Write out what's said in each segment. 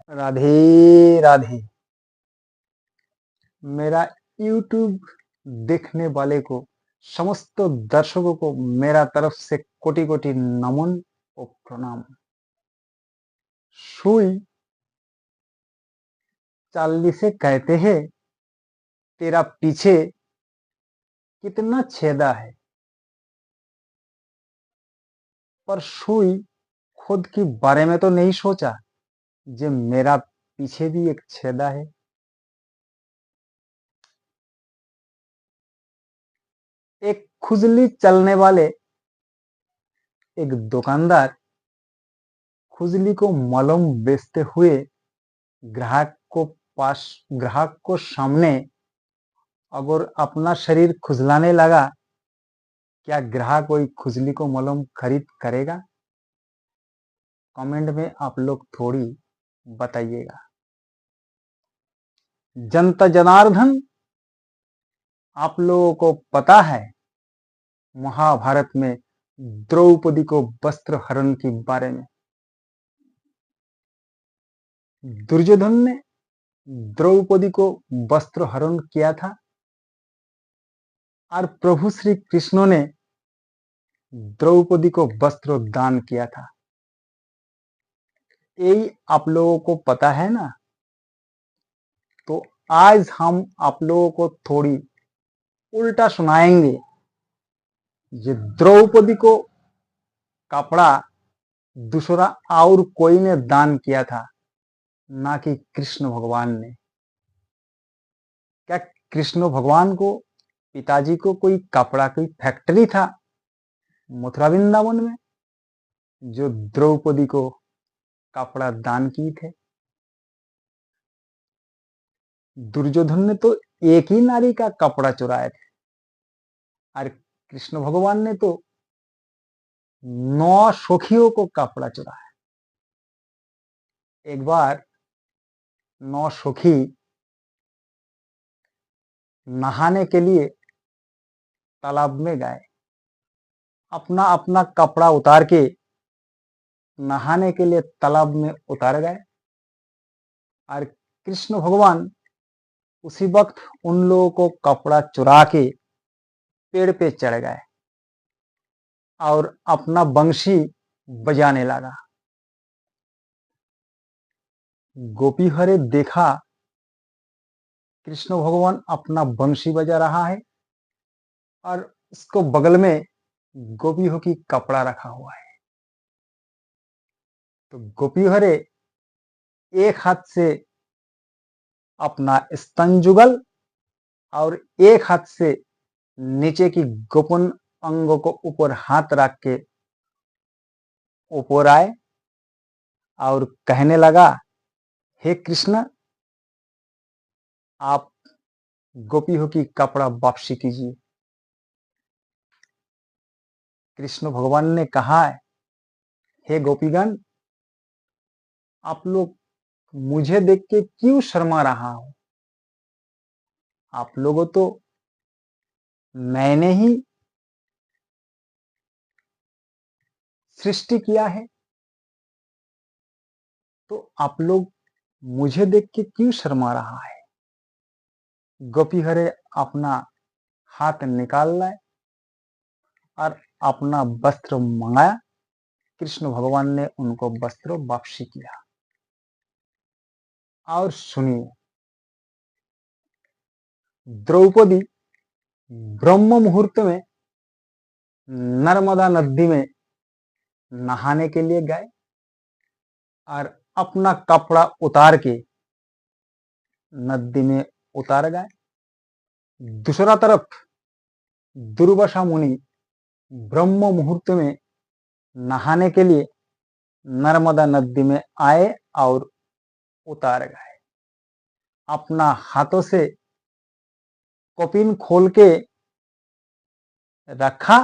राधे राधे। मेरा यूट्यूब देखने वाले को, समस्त दर्शकों को मेरा तरफ से कोटि कोटि नमन और प्रणाम। सुई चालनी से कहते हैं, तेरा पीछे कितना छेदा है, पर सुई खुद के बारे में तो नहीं सोचा जे मेरा पीछे भी एक छेदा है। एक खुजली चलने वाले एक दुकानदार खुजली को मलहम बेचते हुए ग्राहक को पास ग्राहक को सामने अगर अपना शरीर खुजलाने लगा, क्या ग्राहक कोई खुजली को मलहम खरीद करेगा? कमेंट में आप लोग थोड़ी बताइएगा। जनता जनार्दन, आप लोगों को पता है महाभारत में द्रौपदी को वस्त्र हरण के बारे में? दुर्योधन ने द्रौपदी को वस्त्र हरण किया था और प्रभु श्री कृष्ण ने द्रौपदी को वस्त्र दान किया था। यही आप लोगों को पता है ना? तो आज हम आप लोगों को थोड़ी उल्टा सुनाएंगे। ये द्रौपदी को कपड़ा दूसरा और कोई ने दान किया था, ना कि कृष्ण भगवान ने। क्या कृष्ण भगवान को, पिताजी को कोई कपड़ा की फैक्ट्री था मथुरा वृंदावन में, जो द्रौपदी को कपड़ा दान की थे? दुर्योधन ने तो एक ही नारी का कपड़ा चुराए थे, और कृष्ण भगवान ने तो 9 सखियों को कपड़ा चुराया। एक बार 9 सखी नहाने के लिए तालाब में गए, अपना अपना कपड़ा उतार के नहाने के लिए तालाब में उतार गए, और कृष्ण भगवान उसी वक्त उन लोगों को कपड़ा चुरा के पेड़ पे चढ़ गए और अपना बंशी बजाने लगा। गोपी हरे देखा कृष्ण भगवान अपना बंशी बजा रहा है और उसको बगल में गोपी हो की कपड़ा रखा हुआ है। तो गोपी हरे एक हाथ से अपना स्तन जुगल और एक हाथ से नीचे की गोपन अंगों को ऊपर हाथ रख के ऊपर आए और कहने लगा, हे कृष्ण, आप गोपी हो की कपड़ा वापसी कीजिए। कृष्ण भगवान ने कहा, हे गोपीगण, आप लोग मुझे देख के क्यों शर्मा रहा हो? आप लोगों तो मैंने ही सृष्टि किया है, तो आप लोग मुझे देख के क्यों शर्मा रहा है? गोपी हरे अपना हाथ निकाल लाए और अपना वस्त्र मंगाया। कृष्ण भगवान ने उनको वस्त्र वापसी किया। और सुनिए, द्रौपदी ब्रह्म मुहूर्त में नर्मदा नदी में नहाने के लिए गए और अपना कपड़ा उतार के नदी में उतार गए। दूसरा तरफ दुर्वासा मुनि ब्रह्म मुहूर्त में नहाने के लिए नर्मदा नदी में आए और उतार गए। अपना हाथों से कपिन खोल के रखा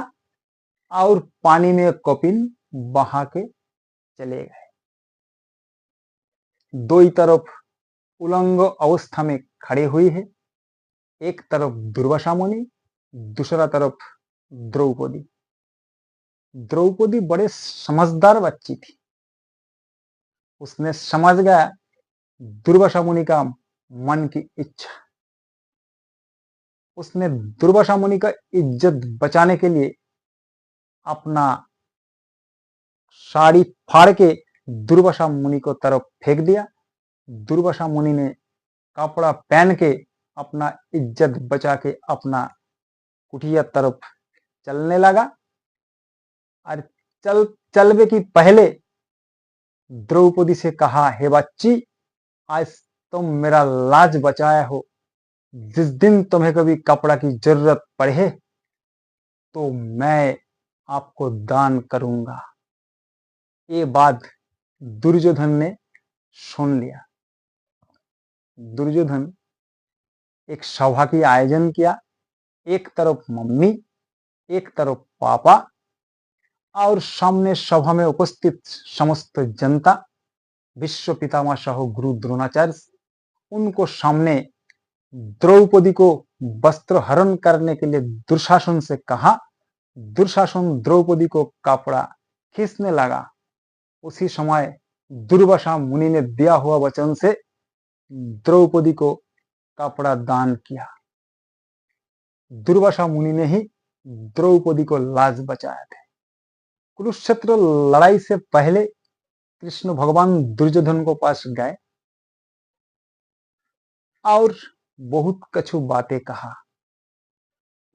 और पानी में कपिन बहा के चले गए। दो ही तरफ उलंग अवस्था में खड़े हुई है, एक तरफ दुर्वासा मुनि, दूसरा तरफ द्रौपदी। द्रौपदी बड़े समझदार बच्ची थी। उसने समझ गया दुर्वासा मुनि का मन की इच्छा। उसने दुर्वासा मुनि का इज्जत बचाने के लिए अपना साड़ी फाड़ के दुर्वासा मुनि को तरफ फेंक दिया। दुर्वासा मुनि ने कपड़ा पहन के अपना इज्जत बचा के अपना कुटिया तरफ चलने लगा। और चलवे की पहले द्रौपदी से कहा, हे बच्ची, आज तुम मेरा लाज बचाया हो। जिस दिन तुम्हें कभी कपड़ा की जरूरत पड़े तो मैं आपको दान करूंगा। ये बात दुर्योधन ने सुन लिया। दुर्योधन एक सभा की आयोजन किया। एक तरफ मम्मी, एक तरफ पापा और सामने सभा में उपस्थित समस्त जनता, विश्व पितामह सह गुरु द्रोणाचार्य, उनको सामने द्रौपदी को वस्त्र हरण करने के लिए दुशासन से कहा। दुशासन द्रौपदी को कपड़ा खींचने लगा। उसी समय दुर्वासा मुनि ने दिया हुआ वचन से द्रौपदी को कपड़ा दान किया। दुर्वासा मुनि ने ही द्रौपदी को लाज बचाया था। कुरुक्षेत्र लड़ाई से पहले कृष्ण भगवान दुर्योधन को पास गए और बहुत कछु बातें कहा,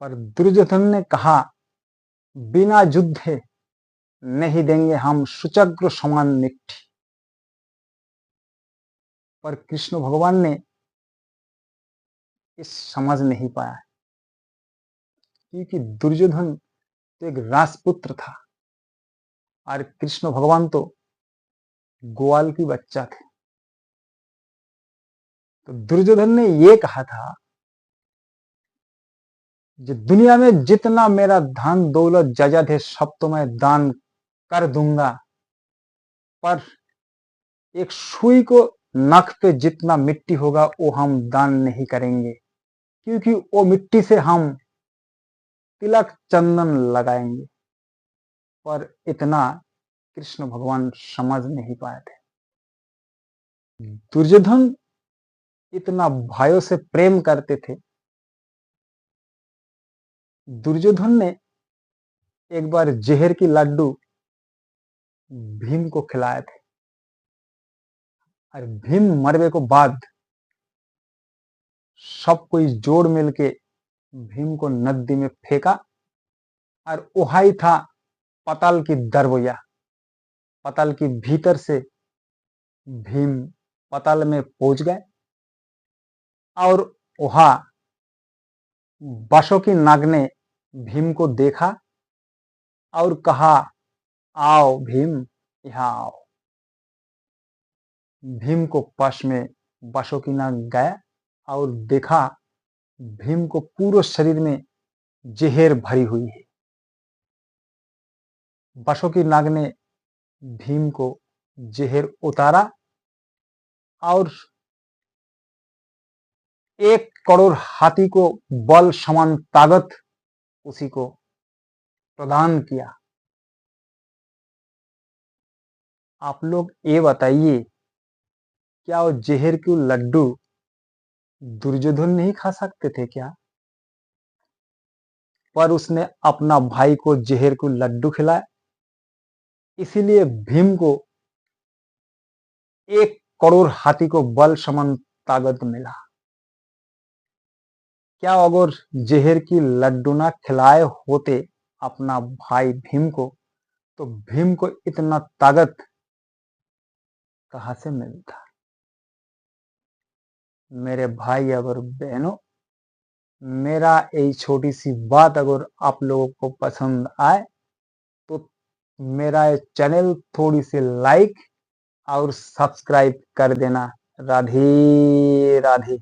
पर दुर्योधन ने कहा, बिना युद्धे नहीं देंगे हम सुचक्र समान मिट्टी। पर कृष्ण भगवान ने इस समझ नहीं पाया, क्योंकि दुर्योधन तो एक राजपुत्र था और कृष्ण भगवान तो ग्वाल की बच्चा थे। तो दुर्योधन ने ये कहा था, जो दुनिया में जितना मेरा धन दौलत जायदाद है सब तो मैं दान कर दूंगा, पर एक सुई को नख पे जितना मिट्टी होगा वो हम दान नहीं करेंगे, क्योंकि वो मिट्टी से हम तिलक चंदन लगाएंगे। पर इतना कृष्ण भगवान समझ नहीं पाए थे। दुर्योधन इतना भाइयों से प्रेम करते थे। दुर्योधन ने एक बार जहर की लड्डू भीम को खिलाए थे और भीम मरने को बाद सब कोई जोड़ मिलके भीम को नदी में फेंका और वही था पताल की दरवाजा। पताल के भीतर से भीम पताल में पहुंच गए और वहां बासुकी नाग ने भीम को देखा और कहा, आओ भीम, यहाँ आओ। भीम को पास में बासुकी नाग गया और देखा भीम को पूरे शरीर में जहर भरी हुई है। बासुकी नाग ने भीम को जहर उतारा और 1 करोड़ हाथी को बल समान ताकत उसी को प्रदान किया। आप लोग ये बताइए, क्या वो जहर की लड्डू दुर्योधन नहीं खा सकते थे क्या? पर उसने अपना भाई को जहर को लड्डू खिलाया, इसीलिए भीम को 1 करोड़ हाथी को बल समान ताकत मिला। क्या अगर जहर की लड्डू ना खिलाए होते अपना भाई भीम को, तो भीम को इतना ताकत कहां से मिलता? मेरे भाई और बहनों, मेरा ये छोटी सी बात अगर आप लोगों को पसंद आए तो मेरा चैनल थोड़ी सी लाइक और सब्सक्राइब कर देना। राधे राधे।